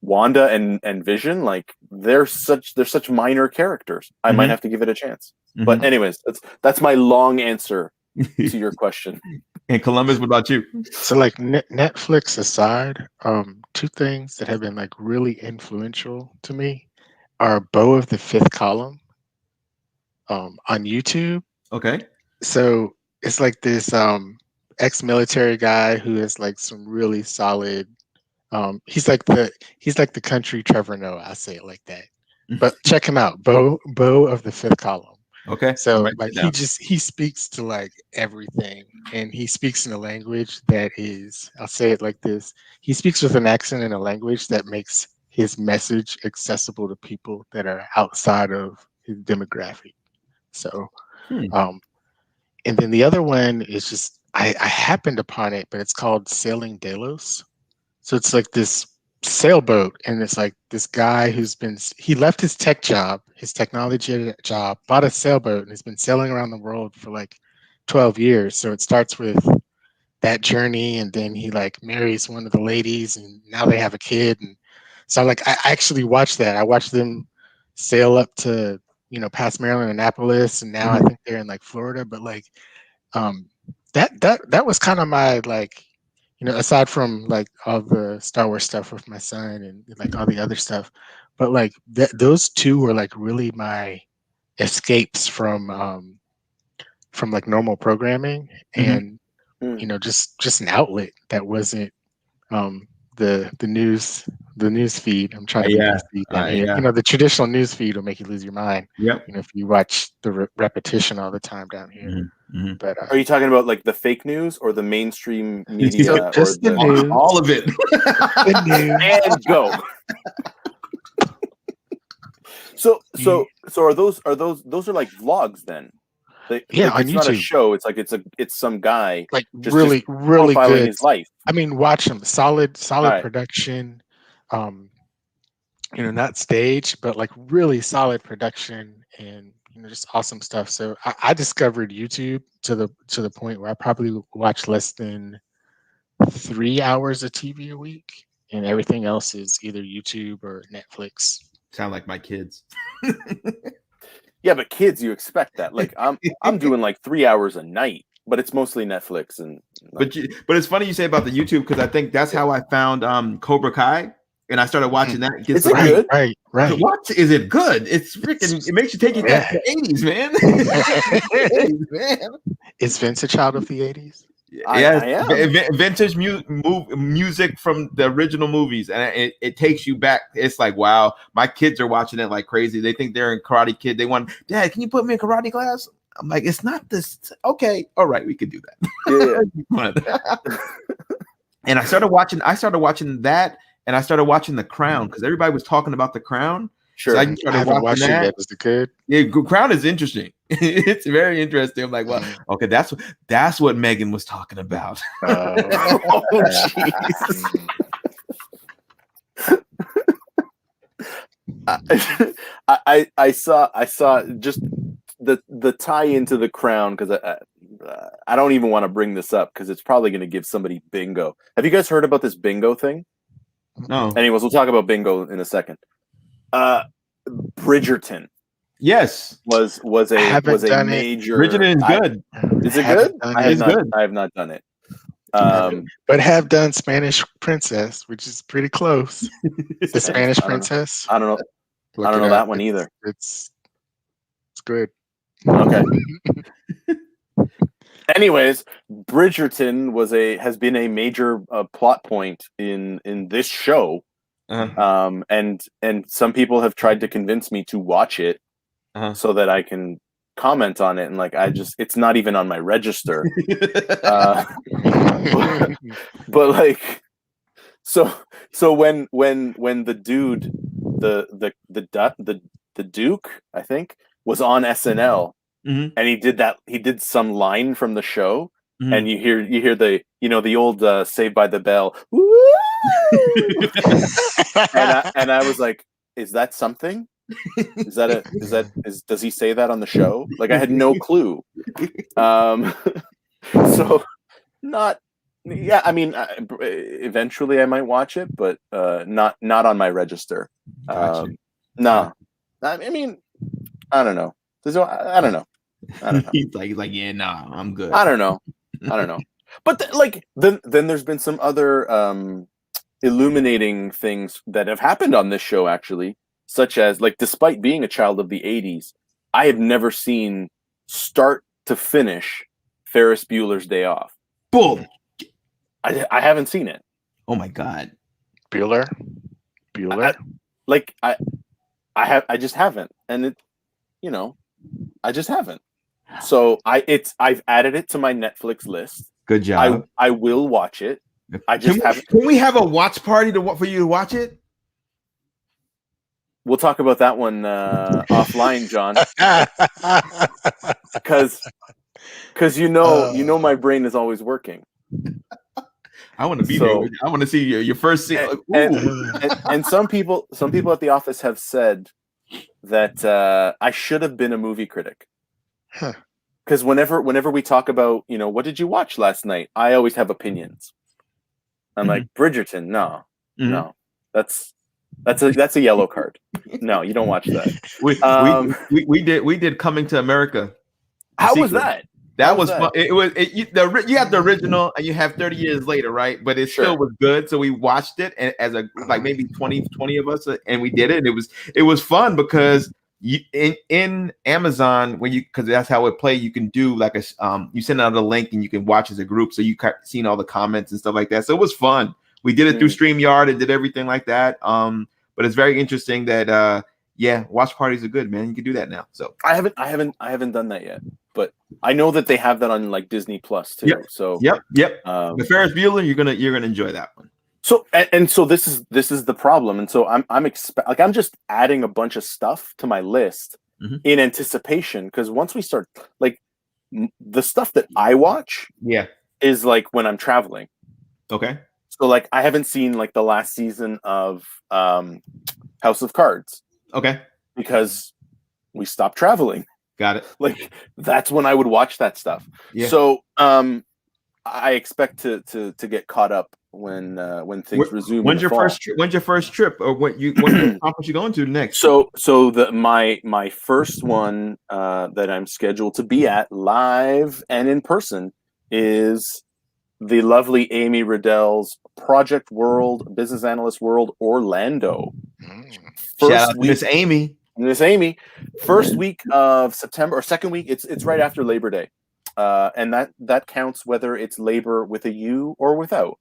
Wanda and Vision, like they're such minor characters. I might have to give it a chance. But anyways, that's my long answer to your question. And Columbus, what about you? So like Netflix aside, two things that have been like really influential to me are Beau of the Fifth Column on YouTube. Okay. So it's like this ex-military guy who has like some really solid he's like the country Trevor Noah, I say it like that. But check him out, Beau of the Fifth Column. Okay. So like he speaks to like everything, and he speaks in a language that is, I'll say it like this, he speaks with an accent in a language that makes his message accessible to people that are outside of his demographic. So and then the other one is just I happened upon it, but it's called Sailing Delos. So it's like this sailboat, and it's like this guy he left his tech job, his technology job, bought a sailboat, and has been sailing around the world for like 12 years. So it starts with that journey, and then he like marries one of the ladies, and now they have a kid. And so like I actually watched that. I watched them sail up to, you know, past Maryland, Annapolis, and now I think they're in like Florida. But like that was kind of my, like, you know, aside from like all the Star Wars stuff with my son and like all the other stuff, but like those two were like really my escapes from like normal programming, and you know, just an outlet that wasn't the news feed. I'm trying to be news feed down here. You know, the traditional news feed will make you lose your mind. Yep. You know, if you watch the repetition all the time down here. But are you talking about like the fake news or the mainstream media? Just or the news. All of it. The news. And go. So are those are like vlogs then? On it's YouTube. Not a show. It's like it's some guy like just really profiling good his life. I mean, watch them. Solid right. Production. You know, not staged, but like really solid production, and you know, just awesome stuff. So I discovered YouTube to the point where I probably watch less than 3 hours of TV a week, and everything else is either YouTube or Netflix. Sound like my kids. Yeah, but kids, you expect that. Like I'm doing like 3 hours a night, but it's mostly Netflix and. But it's funny you say about the YouTube, because I think that's how I found Cobra Kai, and I started watching that. Is it good? Right. What is it good? It's freaking. It makes you take you back to the 80s, man. 80s, man. Is Vince a child of the 80s? I am. Vintage music from the original movies, and it takes you back. It's like, wow, my kids are watching it like crazy. They think they're in Karate Kid. They want, Dad, can you put me in karate class? I'm like, it's not this. Okay, all right, we could do that. Yeah. And I started watching that, and I started watching The Crown, because everybody was talking about The Crown, Sure. So I I just started haven't watching watched it that. yet. Is it good? Yeah, Crown is interesting. It's very interesting. I'm like, well, okay, that's what Megan was talking about. Oh, jeez. I saw just the tie into the Crown because I don't even want to bring this up because it's probably going to give somebody bingo. Have you guys heard about this bingo thing? No. Anyways, we'll talk about bingo in a second. Bridgerton Yes. was a done it. major. Bridgerton is good. Is it Haven't good? done I have It's not. good. I have not done it. But have done Spanish Princess, which is pretty close. The Spanish I don't know. Princess. I don't know. Look I don't it know up. that one either. It's good. Okay. Anyways, Bridgerton has been a major plot point in this show, and some people have tried to convince me to watch it so that I can comment on it, and like it's not even on my register. But like, so when the dude, the Duke, I think, was on SNL. Mhm. And he did some line from the show, Mhm. and you hear the the old Saved by the Bell, and I was like, is that something? Does he say that on the show? Like, I had no clue. So not, yeah, I mean, eventually I might watch it, but not on my register. Gotcha. No, I mean, I don't know. I don't know. He's like, yeah, nah, I'm good. I don't know. But then there's been some other illuminating things that have happened on this show, actually, such as, like, despite being a child of the 80s, I have never seen start to finish Ferris Bueller's Day Off. Boom. I haven't seen it. Oh my God. Bueller. I just haven't, and it, I just haven't. So I've added it to my Netflix list. Good job. I will watch it. I just haven't. Can we have a watch party for you to watch it? We'll talk about that one offline, John. Because my brain is always working. I want to be there. I want to see your first scene. And some people at the office have said that I should have been a movie critic. Because whenever we talk about, what did you watch last night, I always have opinions. I'm like, Bridgerton, no, that's a yellow card. No, you don't watch that. We did Coming to America. How was that? That was fun. You have the original and you have 30 years later, right? But it still was good. So we watched it, and as maybe 20 of us, and we did it. And it was fun because in Amazon, because that's how it play, you can do like you send out a link and you can watch as a group, so you seen all the comments and stuff like that. So it was fun. We did it through StreamYard and did everything like that. But it's very interesting that watch parties are good, man. You can do that now. So I haven't done that yet, but I know that they have that on like Disney Plus too. Yep. So yep. The Ferris Bueller, you're gonna enjoy that one. So so this is the problem, and so I'm just adding a bunch of stuff to my list in anticipation, because once we start, like, the stuff that I watch is like when I'm traveling. Okay. So like I haven't seen like the last season of House of Cards. Okay. Because we stopped traveling. Got it. Like, that's when I would watch that stuff. Yeah. So I expect to get caught up when things resume. When's your first trip, or what conference you going to next? So my first one that I'm scheduled to be at live and in person is the lovely Amy Riddell's Project World Business Analyst World Orlando. Shout out to Miss Amy. First week of September, or second week. It's right after Labor Day, and that counts whether it's labor with a U or without.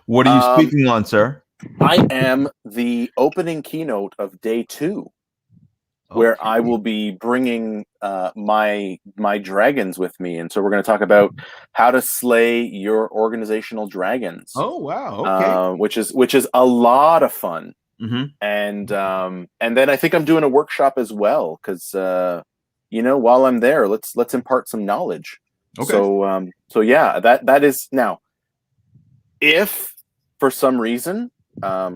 What are you speaking on, sir? I am the opening keynote of day 2, where I will be bringing my dragons with me, and so we're going to talk about how to slay your organizational dragons. Oh wow! Okay, which is a lot of fun. and then I think I'm doing a workshop as well because while I'm there, let's impart some knowledge. Okay. So yeah, that is now. If for some reason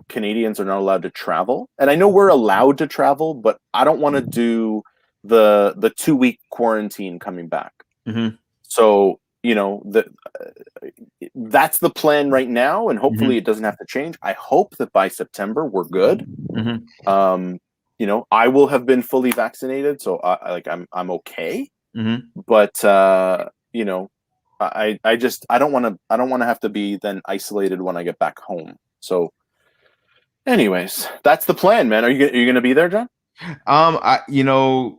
Canadians are not allowed to travel, and I know we're allowed to travel, but I don't want to do the 2-week quarantine coming back. So that's the plan right now, and hopefully it doesn't have to change. I hope that by September we're good. I will have been fully vaccinated, so I'm okay. But I don't want to have to be then isolated when I get back home. So, anyways, that's the plan, man. Are you gonna be there, John?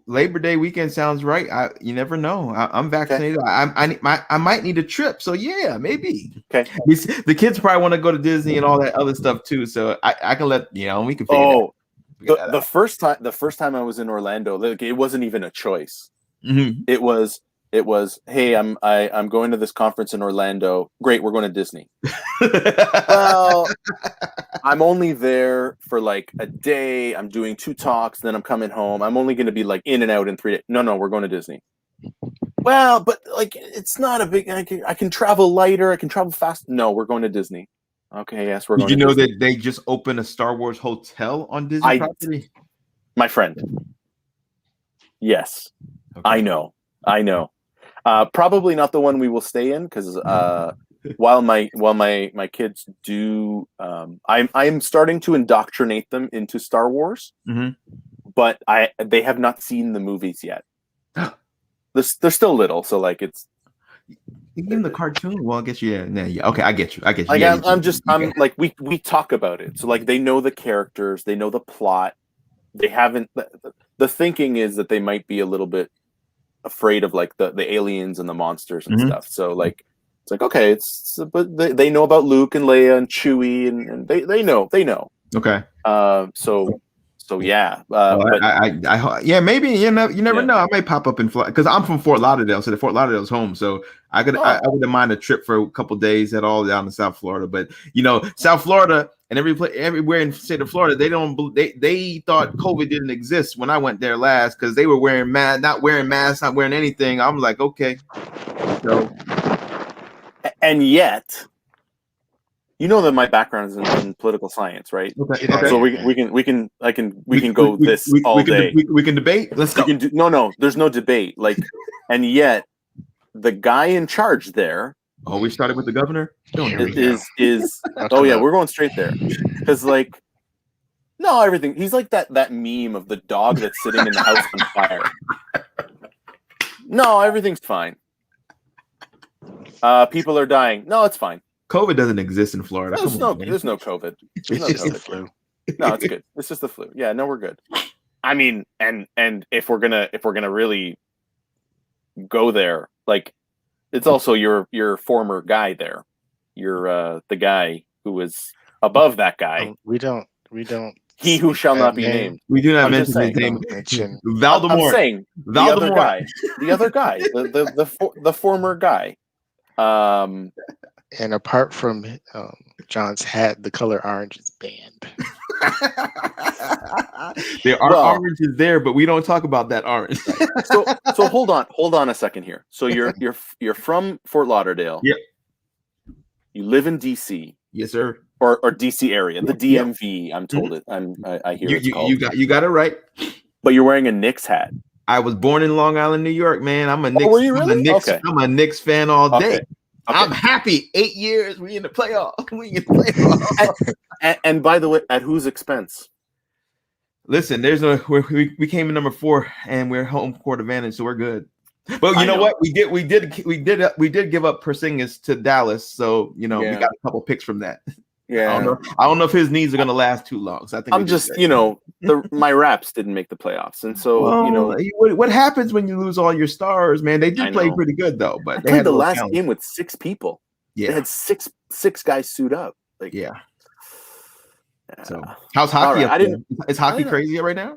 Labor Day weekend sounds right. You never know. I'm vaccinated. Okay. I might need a trip. So yeah, maybe. Okay. The kids probably want to go to Disney and all that other stuff too. So I can let we can figure it out. The first time I was in Orlando, it wasn't even a choice. It was, hey, I'm going to this conference in Orlando. Great, we're going to Disney. Well, I'm only there for like a day. I'm doing 2 talks, then I'm coming home. I'm only going to be like in and out in 3 days. No, we're going to Disney. Well, but like it's not a big. I can travel lighter. I can travel fast. No, we're going to Disney. Okay, yes, we're going. Did you know Disney. that they just opened a Star Wars hotel on Disney property? My friend. Yes, okay. I know. Probably not the one we will stay in because while my kids do, I'm starting to indoctrinate them into Star Wars, but they have not seen the movies yet. They're still little, so like it's even the cartoon. Well, I guess yeah. Okay, I get you. Like yeah, I'm like we talk about it, so like they know the characters, they know the plot. They haven't. The thinking is that they might be a little bit afraid of like the aliens and the monsters and stuff. So like it's like okay, but they know about Luke and Leia and Chewie and they know. Okay. So yeah. Yeah, maybe you never know. I might pop up in Florida because I'm from Fort Lauderdale, so the Fort Lauderdale's home. So I wouldn't mind a trip for a couple days at all down to South Florida. But South Florida and everywhere in the state of Florida, they thought COVID didn't exist when I went there last because they were not wearing masks, not wearing anything. I'm like, okay. So, and yet, that my background is in political science, right? Okay. So we can go all day. We can debate. Let's go. No, there's no debate. Like, and yet the guy in charge there. Oh, we started with the governor. Is oh yeah, we're going straight there because like everything. He's like that meme of the dog that's sitting in the house on fire. No, everything's fine. People are dying. No, it's fine. COVID doesn't exist in Florida. There's no COVID. It's just the flu. No, it's good. It's just the flu. Yeah, no, we're good. I mean, and if we're gonna really go there, like it's also your former guy there. You're the guy who was above that guy. We don't. He who shall not be named. We do not mention his name. Voldemort. I'm saying the other guy. The former guy. And apart from John's hat, the color orange is banned. There are oranges there, but we don't talk about that orange. So hold on a second here. So you're from Fort Lauderdale. Yep. You live in DC. Yes, sir. Or DC area, the DMV. Yep. I'm told it. I hear it's called. You got it right. But you're wearing a Knicks hat. I was born in Long Island, New York, man. I'm a Knicks. Oh, were you really? I'm a Knicks fan all day. Okay. I'm happy. 8 years. We in the playoff. And by the way, at whose expense? Listen, we came in number 4 and we're home court advantage, so we're good. But you know what? We did give up Porzingis to Dallas, so we got a couple picks from that. Yeah, I don't know if his knees are going to last too long. So I think I'm just my Raps didn't make the playoffs, and so what happens when you lose all your stars, man? They did play pretty good though, but they played the last game with 6 people. Yeah, they had six guys suit up. Like So how's hockey up there? Is hockey crazy right now?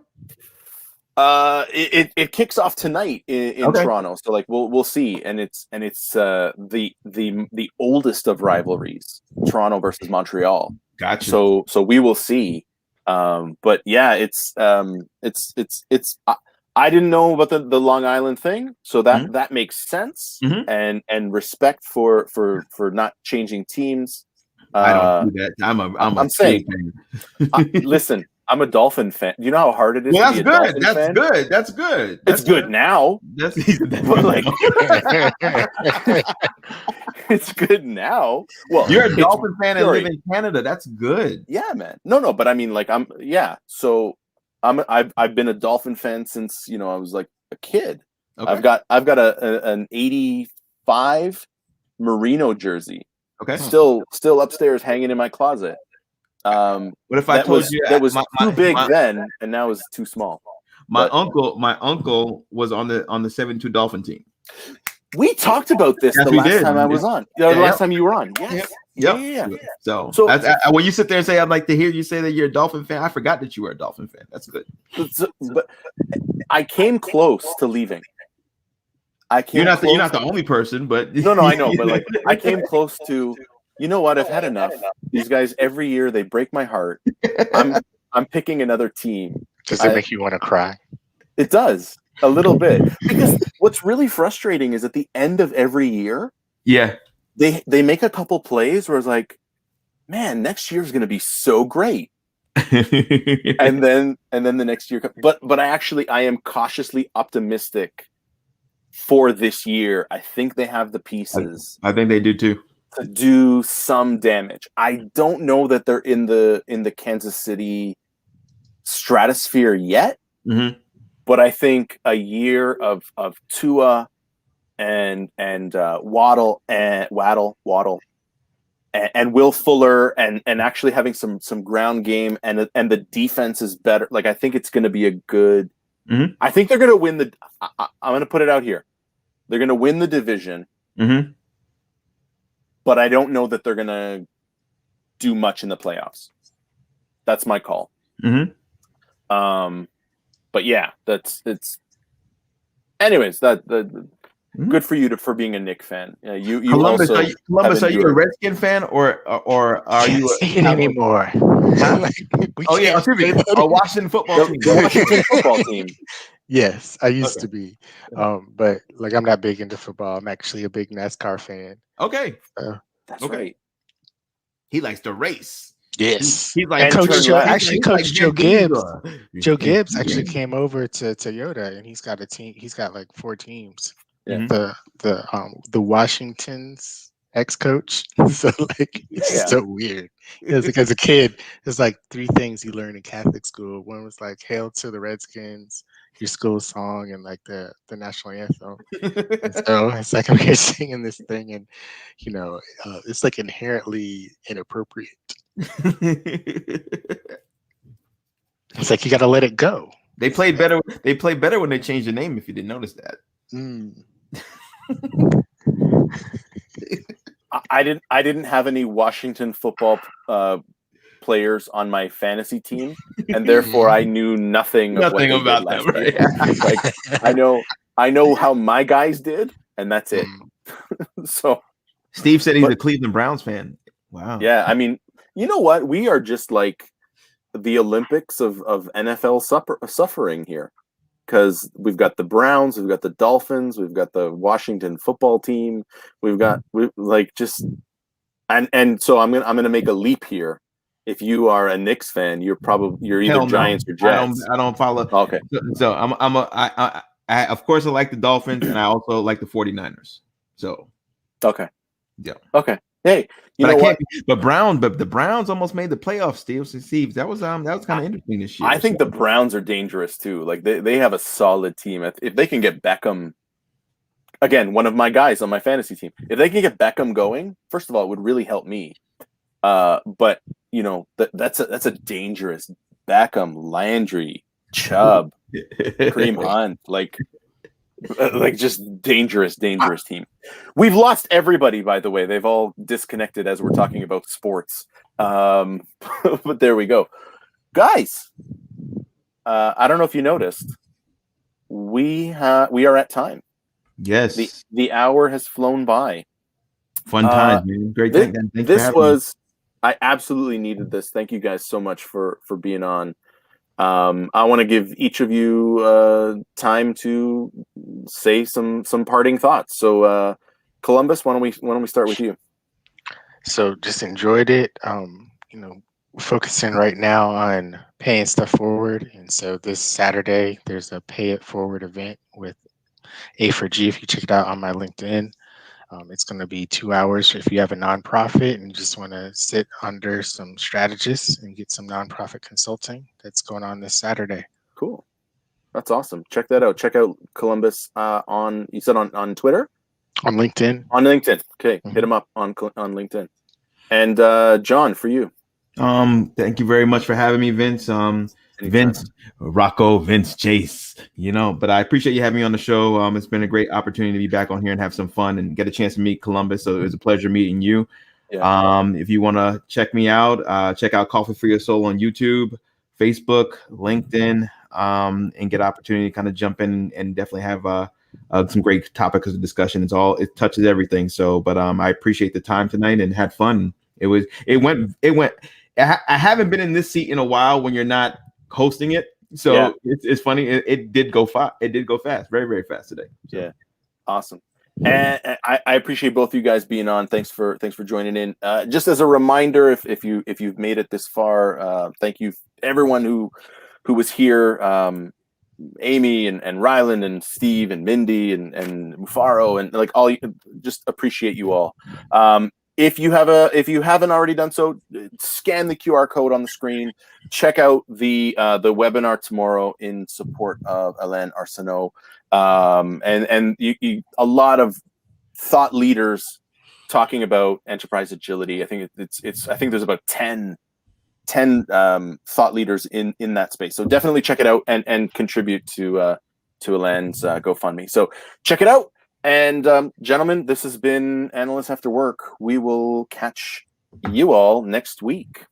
It kicks off tonight in Toronto, so like we'll see, and it's the oldest of rivalries, Toronto versus Montreal. Gotcha. So we will see. But yeah, I didn't know about the Long Island thing, so that makes sense, and respect for not changing teams. I don't do that. I'm saying, listen, I'm a Dolphin fan. You know how hard it is to be a Dolphin fan? That's good. It's good now. But like, it's good now. Well, you're a Dolphin fan and live in Canada. That's good. Yeah, man. No, but I mean, like, So I've been a Dolphin fan since I was like a kid. Okay. I've got an '85 Merino jersey. Okay. Still upstairs, hanging in my closet. What if I told you that was too big then, and now it's too small? My uncle was on the 72 Dolphin team. We talked about this the last time I was on. The last time you were on. Yes. Yeah. So when you sit there and say, I'd like to hear you say that you're a Dolphin fan, I forgot that you were a Dolphin fan. That's good. But I came close to leaving. You're not the only person, but no, I know. But like, I came close to. You know what? I've had enough. These guys every year they break my heart. I'm picking another team. Does it make you want to cry? It does a little bit, because what's really frustrating is at the end of every year, they make a couple plays where it's like, man, next year is going to be so great, and then the next year. But I am cautiously optimistic for this year. I think they have the pieces. I think they do too. To do some damage. I don't know that they're in the Kansas City stratosphere yet, but I think a year of Tua and Waddle and Will Fuller and actually having some ground game, and the defense is better. Like, I think it's going to be a good. I think they're going to win I'm going to put it out here. They're going to win the division. But I don't know that they're going to do much in the playoffs. That's my call. But yeah, it's. Anyways, good for you for being a Knick fan. You Columbus. Also Columbus, are you a Redskin fan or are you see it anymore? A Washington football team. The Washington football team. Yes, I used to be. But like, I'm not big into football. I'm actually a big NASCAR fan. Okay. That's right. He likes to race. Yes. He's like Coach Joe Gibbs. Joe Gibbs actually came over to Toyota, and he's got a team. He's got like 4 teams. Yeah. The Washington's ex-coach. So like, it's so weird. Because as a kid, there's like 3 things you learn in Catholic school. One was like "Hail to the Redskins," your school song, and like the national anthem. So it's like, I'm here singing this thing, and it's like inherently inappropriate. It's like, you got to let it go. They played better. They played better when they changed the name. If you didn't notice that. I didn't have any Washington football players on my fantasy team, and therefore I knew nothing about them. Right? Like, I know how my guys did, and that's it. So Steve said he's a Cleveland Browns fan. Wow. Yeah, I mean, you know what? We are just like the Olympics of NFL suffering here, because we've got the Browns, we've got the Dolphins, we've got the Washington football team, and so I'm gonna make a leap here. If you are a Knicks fan, you're either Giants or Jets. I don't follow. Okay, so I of course I like the Dolphins, and I also like the 49ers. So okay, yeah, okay. Hey, but the Browns almost made the playoffs. Steve, that was kind of interesting this year. I think the Browns are dangerous too. Like, they have a solid team. If they can get Beckham, again, one of my guys on my fantasy team, if they can get Beckham going, first of all, it would really help me. But that's a dangerous Beckham, Landry, Chubb, Kareem Hunt, like just dangerous team. We've lost everybody, by the way. They've all disconnected as we're talking about sports. But there we go, guys. I don't know if you noticed, we are at time. Yes, the hour has flown by. Fun time, man. Great. This was. I absolutely needed this. Thank you guys so much for being on. I want to give each of you time to say some parting thoughts. So, Columbus, why don't we start with you? So just enjoyed it. Focusing right now on paying stuff forward. And so this Saturday, there's a Pay It Forward event with A4G. If you check it out on my LinkedIn, it's going to be 2 hours. If you have a nonprofit and just want to sit under some strategists and get some nonprofit consulting, that's going on this Saturday. Cool. That's awesome. Check that out. Check out Columbus you said on Twitter? On LinkedIn. On LinkedIn. Okay. Hit him up on LinkedIn. And John, for you. Thank you very much for having me, Vince. Vince, Rocco, Vince, Jace, but I appreciate you having me on the show. It's been a great opportunity to be back on here and have some fun and get a chance to meet Columbus. So it was a pleasure meeting you. Yeah. If you want to check me out, check out Coffee for Your Soul on YouTube, Facebook, LinkedIn, and get opportunity to kind of jump in and definitely have some great topics of discussion. It touches everything. So, but I appreciate the time tonight and had fun. It went. I haven't been in this seat in a while when you're not hosting it. So yeah. It's funny. It did go fast. It did go fast, very, very fast today. So. Yeah. Awesome. And I appreciate both of you guys being on. Thanks for joining in. Just as a reminder, if you've made it this far, thank you everyone who was here. Amy and Ryland and Steve and Mindy and Mufaro and like all, just appreciate you all. If you haven't already done so, scan the QR code on the screen. Check out the webinar tomorrow in support of Alain Arsenault. And a lot of thought leaders talking about enterprise agility. I think I think there's about 10 thought leaders in that space. So definitely check it out and contribute to Alain's GoFundMe. So check it out. And gentlemen, this has been Analysts After Work. We will catch you all next week.